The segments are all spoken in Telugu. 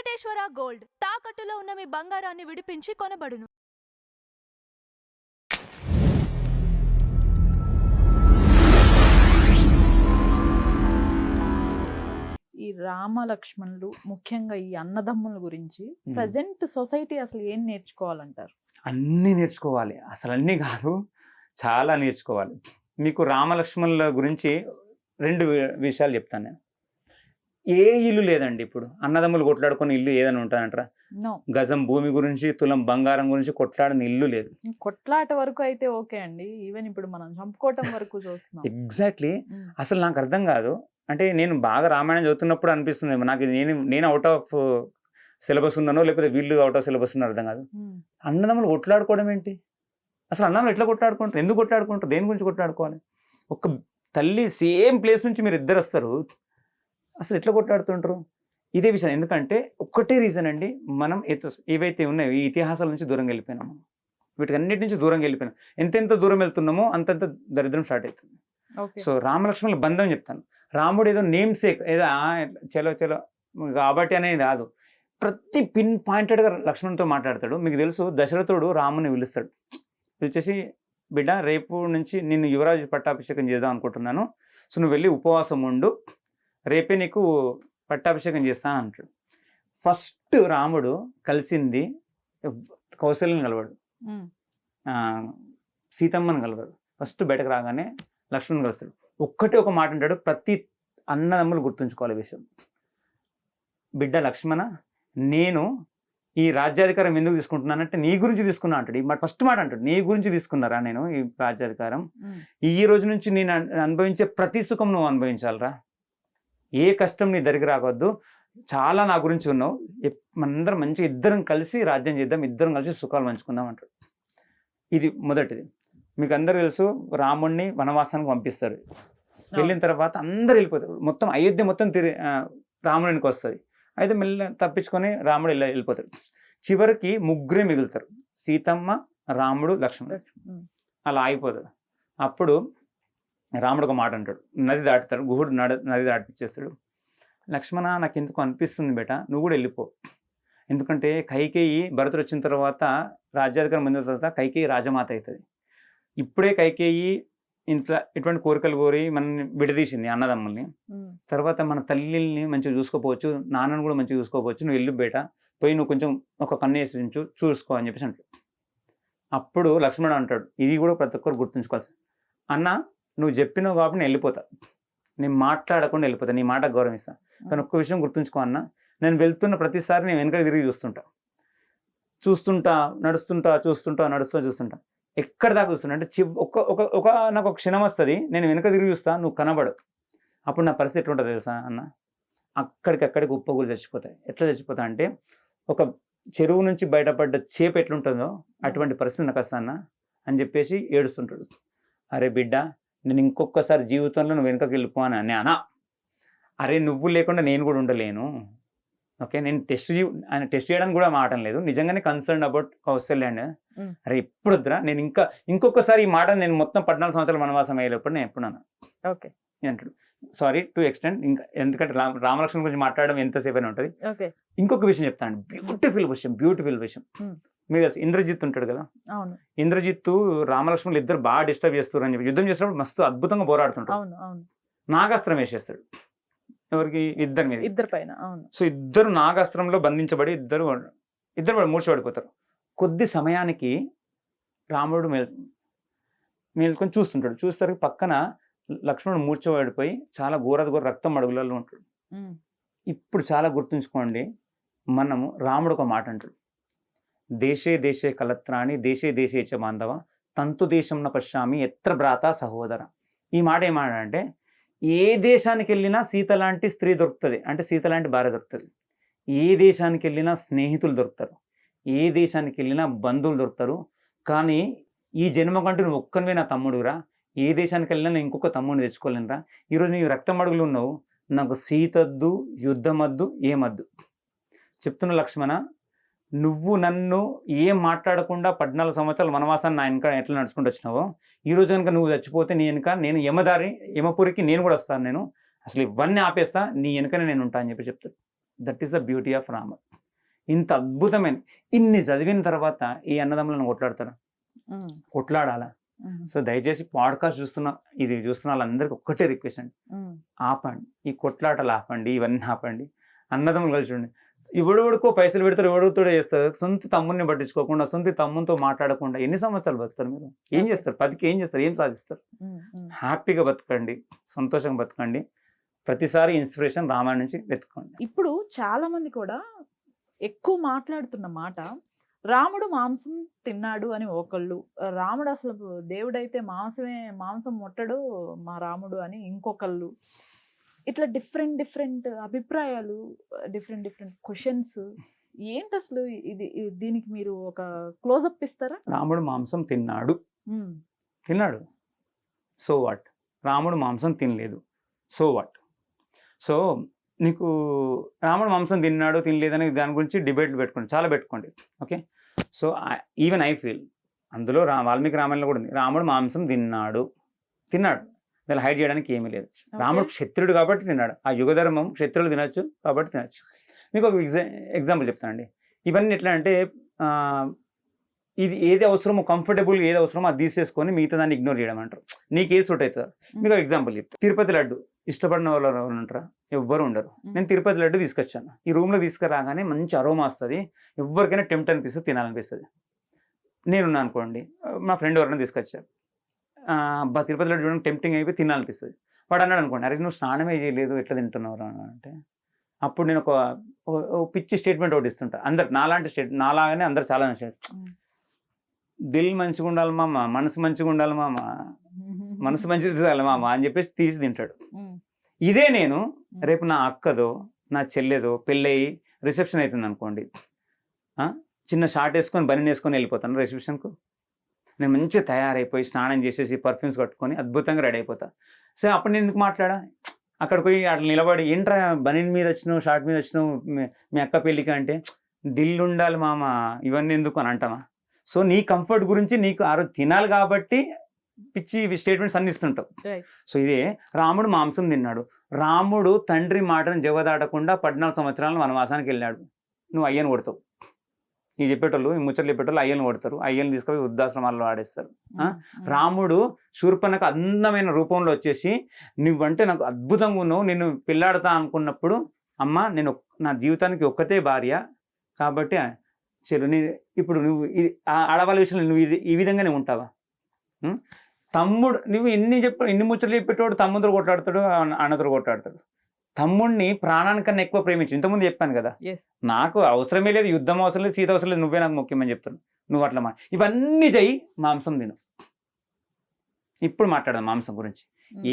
వెంకటేశ్వర గోల్డ్ తాకట్టులో ఉన్న మీ బంగారాన్ని విడిపించి కొనబడును. ఈ రామ లక్ష్మణులు ముఖ్యంగా ఈ అన్నదమ్ముల గురించి ప్రజెంట్ సొసైటీ అసలు ఏం నేర్చుకోవాలంటారు? అన్నీ నేర్చుకోవాలి, అసలు అన్నీ కాదు, చాలా నేర్చుకోవాలి. మీకు రామలక్ష్మణుల గురించి రెండు విషయాలు చెప్తాను నేను. ఏ ఇల్లు లేదండి ఇప్పుడు అన్నదమ్ములు కొట్లాడుకుని ఇల్లు ఏదైనా ఉంటానంటారా? గజం భూమి గురించి తులం బంగారం గురించి కొట్లాడని ఇల్లు లేదు. కొట్లాట వరకు అయితే ఓకే అండి, ఈవెన్ ఇప్పుడు మనం చంపుకోవటం వరకు చూస్తున్నాం. ఎగ్జాక్ట్లీ. అసలు నాకు అర్థం కాదు, అంటే నేను బాగా రామాయణం చదువుతున్నప్పుడు అనిపిస్తుంది నాకు నేను అవుట్ ఆఫ్ సిలబస్ ఉన్నానో లేకపోతే వీళ్ళు అవుట్ ఆఫ్ సిలబస్ ఉన్నారో అర్థం కాదు. అన్నదమ్ములు కొట్లాడుకోవడం ఏంటి? అసలు అన్నదమ్ములు ఎట్లా కొట్లాడుకుంటారు? ఎందుకు కొట్లాడుకుంటారు? దేని గురించి కొట్లాడుకోవాలి? ఒక తల్లి సేమ్ ప్లేస్ నుంచి మీరు ఇద్దరు వస్తారు, అసలు ఎట్లా కొట్లాడుతుంటారు? ఇదే విషయం. ఎందుకంటే ఒక్కటే రీజన్ అండి, మనం ఏవైతే ఉన్నాయో ఈ ఇతిహాసాల నుంచి దూరంగా వెళ్ళిపోయినాము, వీటికి అన్నిటి నుంచి దూరంగా వెళ్ళిపోయినాం. ఎంతెంత దూరం వెళ్తున్నామో అంతంత దరిద్రం స్టార్ట్ అవుతుంది. సో రామలక్ష్మణుల బంధం చెప్తాను. రాముడు ఏదో నేమ్ సేక్ ఏదో చలో చలో కాబట్టి అనేది కాదు, ప్రతి పిన్ పాయింటెడ్గా లక్ష్మణుడితో మాట్లాడతాడు. మీకు తెలుసు, దశరథుడు రాముని పిలుస్తాడు, పిలిచేసి బిడ్డ రేపు నుంచి నిన్ను యువరాజు పట్టాభిషేకం చేద్దాం అనుకుంటున్నాను, సో నువ్వు వెళ్ళి ఉపవాసం ఉండు, రేపే నీకు పట్టాభిషేకం చేస్తాను అంటాడు. ఫస్ట్ రాముడు కలిసింది కౌశల్యని కలవాడు, సీతమ్మని కలవాడు. ఫస్ట్ బయటకు రాగానే లక్ష్మణ్ కలుస్తాడు. ఒక్కటే ఒక మాట అంటాడు, ప్రతి అన్నదమ్ములు గుర్తుంచుకోవాలి విషయం. బిడ్డ లక్ష్మణ, నేను ఈ రాజ్యాధికారం ఎందుకు తీసుకుంటున్నానంటే నీ గురించి తీసుకున్నా అంటాడు. ఈ ఫస్ట్ మాట అంటాడు, నీ గురించి తీసుకున్నారా నేను ఈ రాజ్యాధికారం? ఈ రోజు నుంచి నేను అనుభవించే ప్రతి సుఖం నువ్వు అనుభవించాలరా, ఏ కష్టం నీ దగ్గర రావద్దు, చాలా నా గురించి ఉన్నావు, మనందరం మంచిగా ఇద్దరం కలిసి రాజ్యం చేద్దాం, ఇద్దరం కలిసి సుఖాలు పంచుకుందాం అంటాడు. ఇది మొదటిది. మీకు అందరూ తెలుసు, రాముడిని వనవాసానికి పంపిస్తారు. వెళ్ళిన తర్వాత అందరు వెళ్ళిపోతారు, మొత్తం అయోధ్య మొత్తం రాముడికి వస్తుంది. అయితే మెల్ల తప్పించుకొని రాముడు వెళ్ళిపోతాడు. చివరికి ముగ్గురే మిగులుతారు, సీతమ్మ, రాముడు, లక్ష్మణుడు. అలా ఆగిపోతాడు. అప్పుడు రాముడు ఒక మాట అంటాడు, నది దాటుతాడు, గుహుడు నది దాటిచ్చేస్తాడు. లక్ష్మణ, నాకు ఎందుకు అనిపిస్తుంది బేట, నువ్వు కూడా వెళ్ళిపో. ఎందుకంటే కైకేయి భరతుడు వచ్చిన తర్వాత రాజ్యాధికారం పొందిన తర్వాత కైకేయి రాజమాత అవుతుంది. ఇప్పుడే కైకేయి ఇంట్లో ఇటువంటి కోరికలు కోరి మనల్ని విడదీసింది అన్నదమ్ముల్ని. తర్వాత మన తల్లిని మంచిగా చూసుకోపోవచ్చు, నాన్నను కూడా మంచిగా చూసుకోపోవచ్చు, నువ్వు వెళ్ళు బేట, పోయి నువ్వు కొంచెం ఒక కన్ను వేసి చూసుకో అని చెప్పేసి అంటాడు. అప్పుడు లక్ష్మణుడు అంటాడు, ఇది కూడా ప్రతి ఒక్కరు గుర్తుంచుకోవాల్సి, అన్న నువ్వు చెప్పినావు కాబట్టి నేను వెళ్ళిపోతా, నేను మాట్లాడకుండా వెళ్ళిపోతా, నీ మాట గౌరవిస్తాను. కానీ ఒక్క విషయం గుర్తుంచుకో అన్న, నేను వెళ్తున్న ప్రతిసారి నేను వెనకకి తిరిగి చూస్తుంటా, నడుస్తుంటా, ఎక్కడ దాకా చూస్తున్నా అంటే నాకు ఒక క్షణం వస్తుంది, నేను వెనక తిరిగి చూస్తా, నువ్వు కనబడు, అప్పుడు నా పరిస్థితి ఎట్లుంటుంది తెలుసా అన్న? అక్కడికి ఉప్పగులు చచ్చిపోతాయి. ఎట్లా చచ్చిపోతా అంటే, ఒక చెరువు నుంచి బయటపడ్డ చేప ఎట్లుంటుందో అటువంటి పరిస్థితి నాకు వస్తా అన్న అని చెప్పేసి ఏడుస్తుంటాడు. అరే బిడ్డ, నేను ఇంకొకసారి జీవితంలో నువ్వు వెనకకి వెళ్ళిపోను అని అనా. అరే నువ్వు లేకుండా నేను కూడా ఉండలేను, ఓకే, నేను టెస్ట్ చేయడానికి కూడా మాటం లేదు, నిజంగానే కన్సర్న్ అబౌట్ కౌశల్య అండ్ అరే ఎప్పుడు వద్దురా, నేను ఇంకొకసారి ఈ మాట నేను మొత్తం 14 సంవత్సరాలు వనవాసం అయ్యేటప్పుడు నేను ఎప్పుడు అన్నా ఓకే అంటాడు. సారీ టు ఎక్స్టెండ్, ఇంకా ఎందుకంటే రామలక్ష్మణ్ గురించి మాట్లాడడం ఎంతసేపు అయినా ఉంటుంది. ఇంకొక విషయం చెప్తాను, బ్యూటిఫుల్ విషయం. మీకు తెలుసు ఇంద్రజిత్ ఉంటాడు కదా, ఇంద్రజిత్తు రామలక్ష్మణులు ఇద్దరు బాగా డిస్టర్బ్ చేస్తారు అని చెప్పి యుద్ధం చేసినప్పుడు మస్తు అద్భుతంగా పోరాడుతుంటాడు. నాగాస్త్రం వేసేస్తాడు ఎవరికి? ఇద్దరి మీద, ఇద్దరు పైన. సో ఇద్దరు నాగాస్త్రంలో బంధించబడి ఇద్దరు మూర్చబడిపోతారు. కొద్ది సమయానికి రాముడు మేల్కొని చూస్తారు పక్కన లక్ష్మణుడు మూర్చబడిపోయి చాలా ఘోర రక్తం అడుగులలో ఉంటాడు. ఇప్పుడు చాలా గుర్తుంచుకోండి, మనము రాముడు ఒక మాట అంటాడు, దేశే దేశే కలత్రాణి దేశే దేశే చ బాంధవ తంతు దేశంన పశ్యామి ఎత్ర భ్రాత సహోదర. ఈ మాట ఏమంటే, ఏ దేశానికి వెళ్ళినా సీత లాంటి స్త్రీ దొరుకుతుంది, అంటే సీత లాంటి భార్య దొరుకుతుంది. ఏ దేశానికి వెళ్ళినా స్నేహితులు దొరుకుతారు, ఏ దేశానికి వెళ్ళినా బంధువులు దొరుకుతారు. కానీ ఈ జన్మ కంటూ నువ్వు ఒక్కనివే నా తమ్ముడురా, ఏ దేశానికి వెళ్ళినా నేను ఇంకొక తమ్ముడిని తెచ్చుకోలేనురా. ఈరోజు నీవు రక్తం అడుగులు ఉన్నావు, నాకు సీతద్దు, యుద్ధమద్దు, ఏమద్దు. చెప్తున్న లక్ష్మణ, నువ్వు నన్ను ఏం మాట్లాడకుండా 14 సంవత్సరాలు వనవాసాన్ని నా వెనక ఎట్లా నడుచుకుంటూ వచ్చినావో, ఈరోజు కనుక నువ్వు చచ్చిపోతే నీ వెనక నేను యమపురికి నేను కూడా వస్తాను, నేను అసలు ఇవన్నీ ఆపేస్తా, నీ వెనకనే నేను ఉంటా అని చెప్పి చెప్తాడు. That is the beauty of Rama. ఇంత అద్భుతమైన ఇన్ని చదివిన తర్వాత ఈ అన్నదమ్ములను కొట్లాడతారు, కొట్లాడాలా? సో దయచేసి పాడ్కాస్ట్ చూస్తున్న వాళ్ళందరికీ ఒక్కటే రిక్వెస్ట్ అండి, ఆపండి ఈ కొట్లాటలు, ఆపండి ఇవన్నీ ఆపండి. అన్నదమ్ములు కలిసి ఉండి ఎవడెవడికో పైసలు పెడతారు, ఎవడెవడితో చేస్తారు, సొంత తమ్ముడిని పట్టించుకోకుండా, సొంత తమ్ముతో మాట్లాడకుండా ఎన్ని సంవత్సరాలు బతుకుతారు మీరు? ఏం చేస్తారు? 10కి ఏం చేస్తారు? ఏం సాధిస్తారు? హ్యాపీగా బతకండి, సంతోషంగా బతకండి. ప్రతిసారి ఇన్స్పిరేషన్ రామాయణం నుంచి వెతుక్కోండి. ఇప్పుడు చాలా మంది కూడా ఎక్కువ మాట్లాడుతున్న మాట, రాముడు మాంసం తిన్నాడు అని ఒకళ్ళు, రాముడు అసలు దేవుడైతే మాంసం ముట్టడు మా రాముడు అని ఇంకొకళ్ళు. ఇట్లా డిఫరెంట్ అభిప్రాయాలు, డిఫరెంట్ క్వశ్చన్స్. ఏంటి అసలు దీనికి మీరు ఒక క్లోజప్ ఇస్తారా? రాముడు మాంసం తిన్నాడు, సో వాట్? రాముడు మాంసం తినలేదు, సో వాట్? సో నీకు రాముడు మాంసం తిన్నాడు తినలేదని దాని గురించి డిబేట్లు పెట్టుకోండి, చాలా పెట్టుకోండి. Okay, so even I feel అందులో వాల్మీకి రామాయణంలో కూడా ఉంది, రాముడు మాంసం తిన్నాడు. దాన్ని హైడ్ చేయడానికి ఏమీ లేదు. రాముడు క్షత్రుడు కాబట్టి తిన్నాడు, ఆ యుగధర్మం క్షత్రులు తినచ్చు కాబట్టి తినచ్చు. మీకు ఒక ఎగ్జాంపుల్ చెప్తానండి. ఇవన్నీ ఎట్లా అంటే ఇది ఏది అవసరమో, కంఫర్టబుల్ ఏది అవసరమో అది తీసేసుకొని మిగతా దాన్ని ఇగ్నోర్ చేయడం అంటారు. నీకు ఏ సూట్ అవుతుందో. మీకు ఒక ఎగ్జాంపుల్ చెప్తాను. తిరుపతి లడ్డు ఇష్టపడిన వాళ్ళు ఎవరు ఉంటారా? ఎవ్వరు ఉండరు. నేను తిరుపతి లడ్డు తీసుకొచ్చాను, ఈ రూమ్లో తీసుకురాగానే మంచి అరోమా వస్తుంది, ఎవరికైనా టెంప్ట్ అనిపిస్తుంది, తినాలనిపిస్తుంది. నేనున్నా అనుకోండి, మా ఫ్రెండ్ ఎవరైనా తీసుకొచ్చారు, తిరుపతి లడ్డు చూడడానికి టెంప్టింగ్ అయిపోయి తినాలనిపిస్తుంది. వాడు అన్నాడు అనుకోండి, అరే నువ్వు స్నానమే చేయలేదు ఎట్లా తింటున్నావు అంటే, అప్పుడు నేను ఒక పిచ్చి స్టేట్మెంట్ ఒకటి ఇస్తుంటా. అందరు నాలాగానే అందరు చాలా దిల్ మంచిగా ఉండాలి మామ, మనసు మంచిగా ఉండాలి మామ, మనసు మంచిది తినాలి మామ అని చెప్పేసి తీసి తింటాడు. ఇదే నేను రేపు నా అక్కదో నా చెల్లెదో పెళ్ళయి రిసెప్షన్ అవుతుంది అనుకోండి, చిన్న షార్ట్ వేసుకొని బనీన్ వేసుకొని వెళ్ళిపోతాను రిసెప్షన్కు. నేను మంచిగా తయారైపోయి స్నానం చేసేసి పర్ఫ్యూమ్స్ కట్టుకొని అద్భుతంగా రెడీ అయిపోతా. సో అప్పుడు నేను ఎందుకు మాట్లాడా? అక్కడ పోయి అట్లా నిలబడి ఏంట్రా బనీన్ మీద వచ్చినావు, షార్ట్ మీద వచ్చినావు మీ అక్క పెళ్ళికి అంటే, దిల్ ఉండాలి మామ ఇవన్నీ ఎందుకు అని అంటామా? సో నీ కంఫర్ట్ గురించి నీకు ఆ రోజు తినాలి కాబట్టి పిచ్చి స్టేట్మెంట్స్ అందిస్తుంటావు. సో ఇదే రాముడు మాంసం తిన్నాడు. రాముడు తండ్రి మాటను జవదాటకుండా 14 సంవత్సరాలు వనవాసానికి వెళ్ళాడు. నువ్వు అయ్యను కొడతావు. ఈ చెప్పేటోళ్ళు, ఈ ముచ్చట్లు చెప్పేటోళ్ళు అయ్యను కొడతారు, అయ్యను తీసుకొని వృద్ధాశ్రమాల్లో ఆడేస్తారు. రాముడు శూర్పణకు అందమైన రూపంలో వచ్చేసి నువ్వంటే నాకు అద్భుతంగా ఉన్నావు, నేను పెళ్ళాడతా అనుకున్నప్పుడు, అమ్మ నేను నా జీవితానికి ఒక్కతే భార్య కాబట్టి చెల్లు ఇప్పుడు నువ్వు ఇది ఆడవాళ్ళ విషయంలో నువ్వు ఈ విధంగానే ఉంటావా? తమ్ముడు నువ్వు ఎన్ని ముచ్చట్లు చెప్పేటోడు తమ్ముడితో కొట్లాడతాడు, అన్నతో కొట్లాడతాడు. తమ్ముడిని ప్రాణానికన్నా ఎక్కువ ప్రేమించు. ఇంతకుముందు చెప్పాను కదా, నాకు అవసరమే లేదు, యుద్ధం అవసరం లేదు, సీత అవసరం లేదు, నువ్వే నాకు ముఖ్యమని చెప్తాను. నువ్వు అట్లా ఇవన్నీ చెయ్యి, మాంసం తిను. ఇప్పుడు మాట్లాడదాం మాంసం గురించి.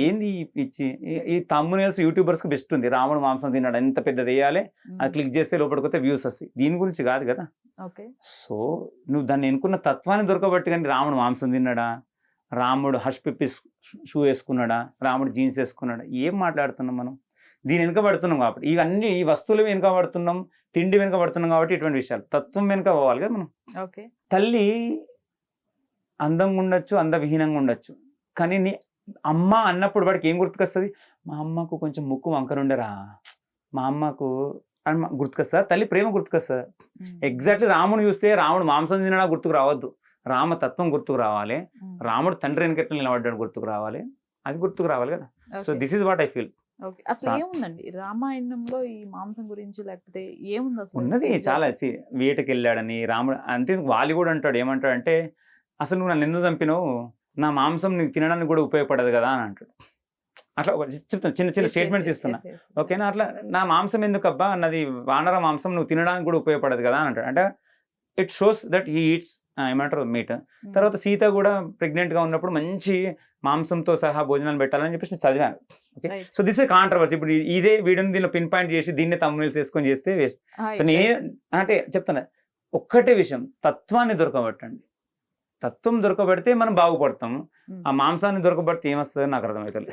ఏంది పిచ్చి? ఈ తమ్మునేల్స్ యూట్యూబర్స్కి బెస్ట్ ఉంది, రాముడు మాంసం తిన్నాడు ఎంత పెద్దది వేయాలి, అది క్లిక్ చేస్తే లోపలికి వ్యూస్ వస్తాయి. దీని గురించి కాదు కదా. సో నువ్వు దాన్ని ఎన్నుకున్న తత్వాన్ని దొరకబట్టి, కానీ రాముడు మాంసం తిన్నాడా, రాముడు హష్ పిప్పి షూ వేసుకున్నాడా, రాముడు జీన్స్ వేసుకున్నాడా, ఏం మాట్లాడుతున్నాం మనం? దీని వెనుకబడుతున్నాం కాబట్టి, ఇవన్నీ ఈ వస్తువులు వెనుకబడుతున్నాం, తిండి వెనుకబడుతున్నాం కాబట్టి ఇటువంటి విషయాలు తత్వం వెనుక పోవాలి కదా మనం. తల్లి అందంగా ఉండొచ్చు, అందవిహీనంగా ఉండొచ్చు, కానీ నీ అమ్మ అన్నప్పుడు వాడికి ఏం గుర్తుకొస్తుంది? మా అమ్మకు కొంచెం ముక్కు వంకరుండరా, మా అమ్మకు గుర్తుకొస్తా, తల్లి ప్రేమ గుర్తుకొస్తా. ఎగ్జాక్ట్లీ రాముడు చూస్తే రాముడు మాంసం తినడా గుర్తుకు రావద్దు, రామతత్వం గుర్తుకు రావాలి, రాముడు తండ్రి వెనకట్ల నిలబడ్డాడు గుర్తుకు రావాలి, అది గుర్తుకు రావాలి కదా. So this is what I feel. అసలు ఏముందండి రామాయణంలో ఈ మాంసం గురించి, లేకపోతే ఏముంది అసలు? ఉన్నది చాలా. వేటకి వెళ్ళాడని రాముడు అంతే, వాలి కూడా అంటాడు, ఏమంటాడు అంటే, అసలు నువ్వు నన్ను ఎందుకు చంపినావు, నా మాంసం నీకు తినడానికి కూడా ఉపయోగపడదు కదా అని అంటాడు. అట్లా చెప్తాను, చిన్న చిన్న స్టేట్మెంట్స్ ఇస్తున్నా, ఓకేనా? అట్లా నా మాంసం ఎందుకు అబ్బా, నాది వానర మాంసం, నువ్వు తినడానికి కూడా ఉపయోగపడదు కదా అని అంటాడు. అంటే it shows that he eats ఏమంటారు మీట్. తర్వాత సీత కూడా ప్రెగ్నెంట్గా ఉన్నప్పుడు మంచి మాంసంతో సహా భోజనాలు పెట్టాలని చెప్పేసి నేను చదివాను. Okay, so this A controversy. ఇప్పుడు ఇదే వీడియోని దీనిలో పిన్ పాయింట్ చేసి దీన్నే తమ్మునేల్స్ వేసుకొని చేస్తే వేస్ట్. సో అంటే చెప్తాను ఒక్కటే విషయం, తత్వాన్ని దొరకబట్టండి. తత్వం దొరకబడితే మనం బాగుపడతాము. ఆ మాంసాన్ని దొరకబడితే ఏమొస్తుందో నాకు అర్థమవుతుంది.